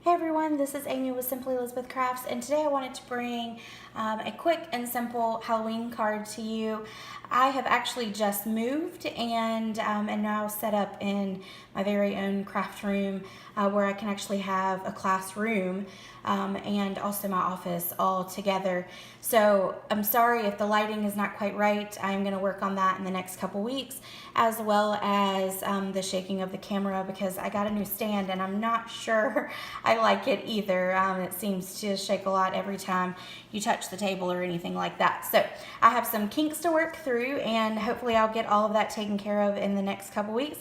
Hey everyone, this is Amy with Simply Elizabeth Crafts, and today I wanted to bring a quick and simple Halloween card to you. I have actually just moved and now set up in my very own craft room where I can actually have a classroom and also my office all together. So I'm sorry if the lighting is not quite right. I'm going to work on that in the next couple weeks, as well as the shaking of the camera, because I got a new stand and I'm not sure I like it either. It seems to shake a lot every time you touch the table or anything like that. So I have some kinks to work through, and hopefully I'll get all of that taken care of in the next couple weeks.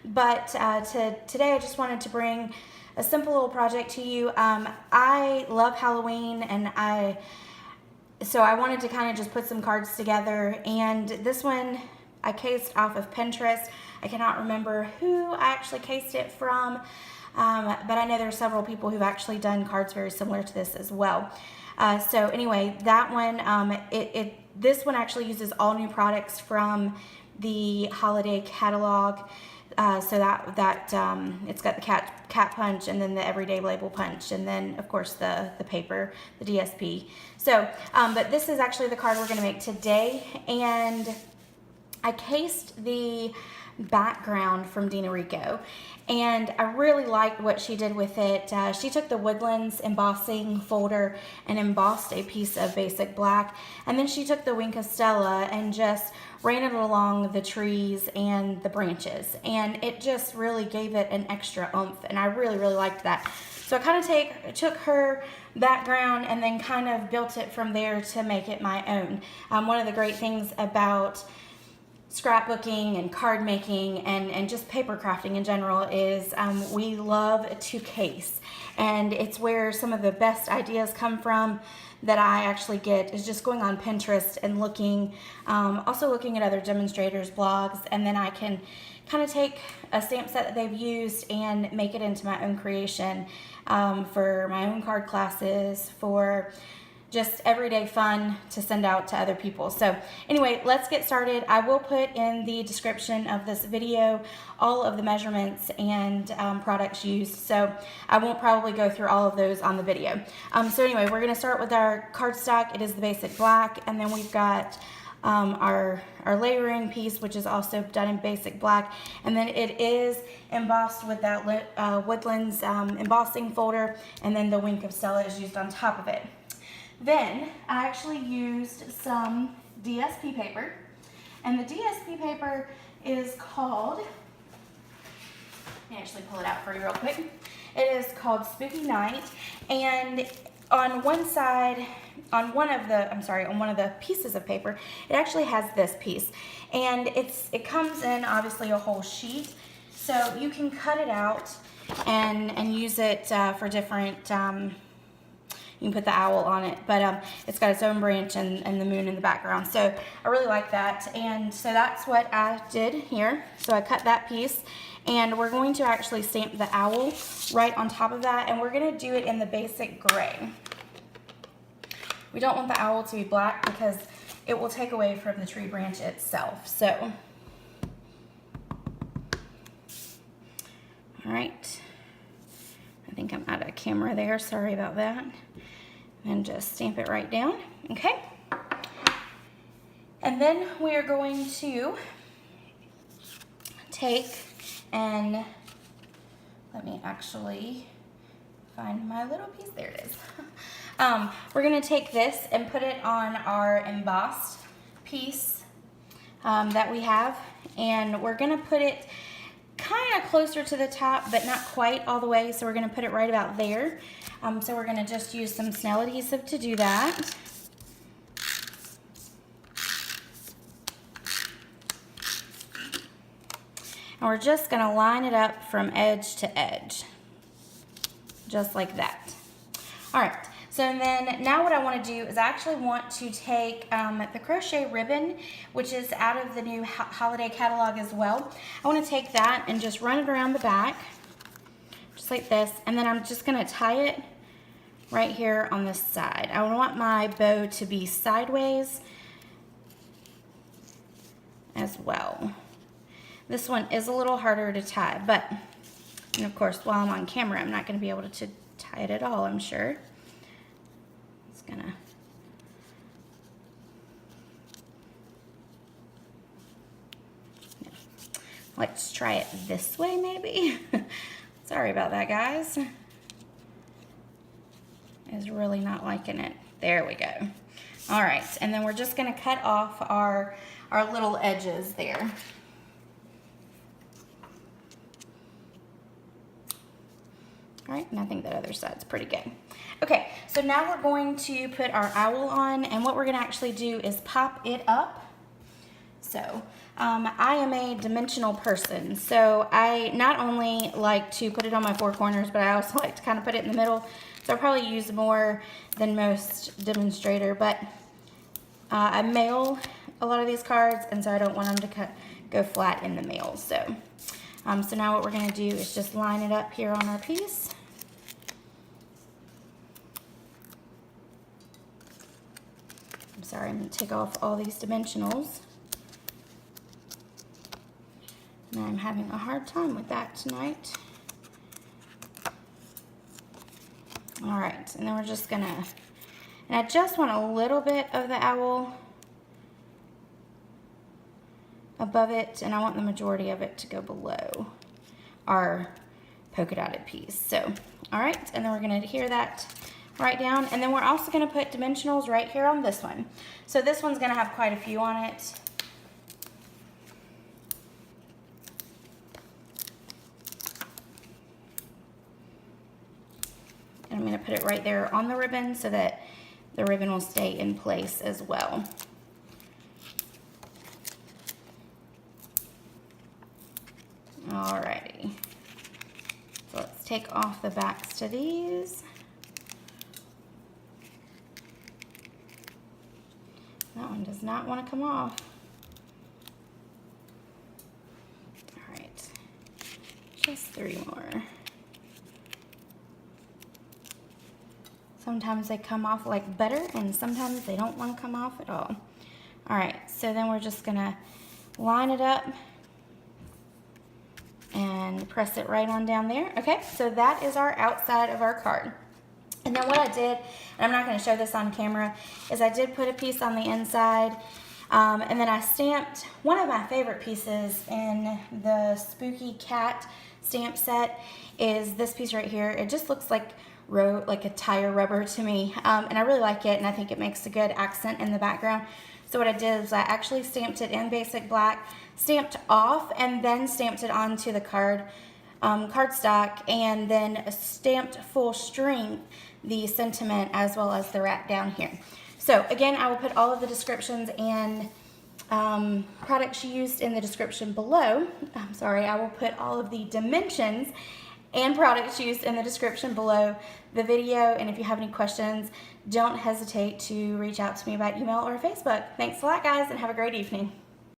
But today I just wanted to bring a simple little project to you. I love Halloween, and so I wanted to kind of just put some cards together, and this one I cased off of Pinterest. I cannot remember who I actually cased it from, but I know there are several people who've actually done cards very similar to this as well. So anyway, that one, this one actually uses all new products from the holiday catalog. So that it's got the cat punch, and then the everyday label punch, and then of course the paper, the DSP. So, but this is actually the card we're going to make today, and I cased the background from Dina Rico, and I really liked what she did with it. She took the Woodlands Embossing folder and embossed a piece of basic black, and then she took the wink of Stella and just ran it along the trees and the branches, and it just really gave it an extra oomph, and I really liked that. So I kind of took her background and then kind of built it from there to make it my own. One of the great things about scrapbooking and card making and just paper crafting in general is we love to case, and it's where some of the best ideas come from that I actually get is just going on Pinterest and looking, also looking at other demonstrators' blogs, and then I can kind of take a stamp set that they've used and make it into my own creation for my own card classes, for just everyday fun to send out to other people. So anyway, let's get started. I will put in the description of this video all of the measurements and products used, so I won't probably go through all of those on the video. So anyway, we're going to start with our cardstock. It is the basic black, and then we've got our layering piece, which is also done in basic black, and then it is embossed with that Woodlands embossing folder, and then the wink of Stella is used on top of it. Then I actually used some DSP paper, and the DSP paper is called, let me actually pull it out for you real quick. It is called Spooky Night, and on one side, on one of the pieces of paper, it actually has this piece, and it comes in obviously a whole sheet, so you can cut it out and use it for different. You can put the owl on it, but it's got its own branch and the moon in the background. So I really like that, and so that's what I did here. So I cut that piece, and we're going to actually stamp the owl right on top of that, and we're going to do it in the basic gray. We don't want the owl to be black because it will take away from the tree branch itself. So, all right. I think I'm out of camera there. Sorry about that. And just stamp it right down. Okay. And then we are going to take and let me actually find my little piece. There it is. We're going to take this and put it on our embossed piece that we have, and we're going to put it kind of closer to the top, but not quite all the way, so we're going to put it right about there. So we're going to just use some snail adhesive to do that. And we're just going to line it up from edge to edge, just like that. All right. So then now what I want to do is I actually want to take the crochet ribbon, which is out of the new holiday catalog as well. I want to take that and just run it around the back, just like this, and then I'm just going to tie it right here on this side. I want my bow to be sideways as well. This one is a little harder to tie, but and of course while I'm on camera I'm not going to be able to tie it at all, I'm sure. Just gonna let's try it this way maybe. Sorry about that, guys. Is really not liking it. There we go. All right, and then we're just gonna cut off our little edges there. All right, and I think that other side's pretty good. Okay, so now we're going to put our owl on, and what we're gonna actually do is pop it up. So I am a dimensional person, so I not only like to put it on my four corners, but I also like to kind of put it in the middle. So I'll probably use more than most demonstrator, but I mail a lot of these cards, and so I don't want them to go flat in the mail. So, so now what we're gonna do is just line it up here on our piece. I'm sorry, I'm gonna take off all these dimensionals. And I'm having a hard time with that tonight. All right, and then we're just gonna, and I just want a little bit of the owl above it, and I want the majority of it to go below our polka dotted piece. So, all right, and then we're gonna adhere that right down, and then we're also gonna put dimensionals right here on this one. So this one's gonna have quite a few on it. And I'm gonna put it right there on the ribbon so that the ribbon will stay in place as well. Alrighty, so let's take off the backs to these. That one does not want to come off. Alright, just 3 more. Sometimes they come off like butter, and sometimes they don't want to come off at all. Alright, so then we're just gonna line it up and press it right on down there. Okay, so that is our outside of our card. And then what I did, and I'm not going to show this on camera, is I did put a piece on the inside, and then I stamped one of my favorite pieces in the Spooky Cat stamp set is this piece right here. It just looks like a tire rubber to me, and I really like it, and I think it makes a good accent in the background. So what I did is I actually stamped it in basic black, stamped off, and then stamped it onto the cardstock, and then stamped full strength the sentiment as well as the wrap down here. So again, I will put all of the descriptions and products used in the description below. I'm sorry, I will put all of the dimensions and products used in the description below the video. And if you have any questions, don't hesitate to reach out to me by email or Facebook. Thanks a lot, guys, and have a great evening.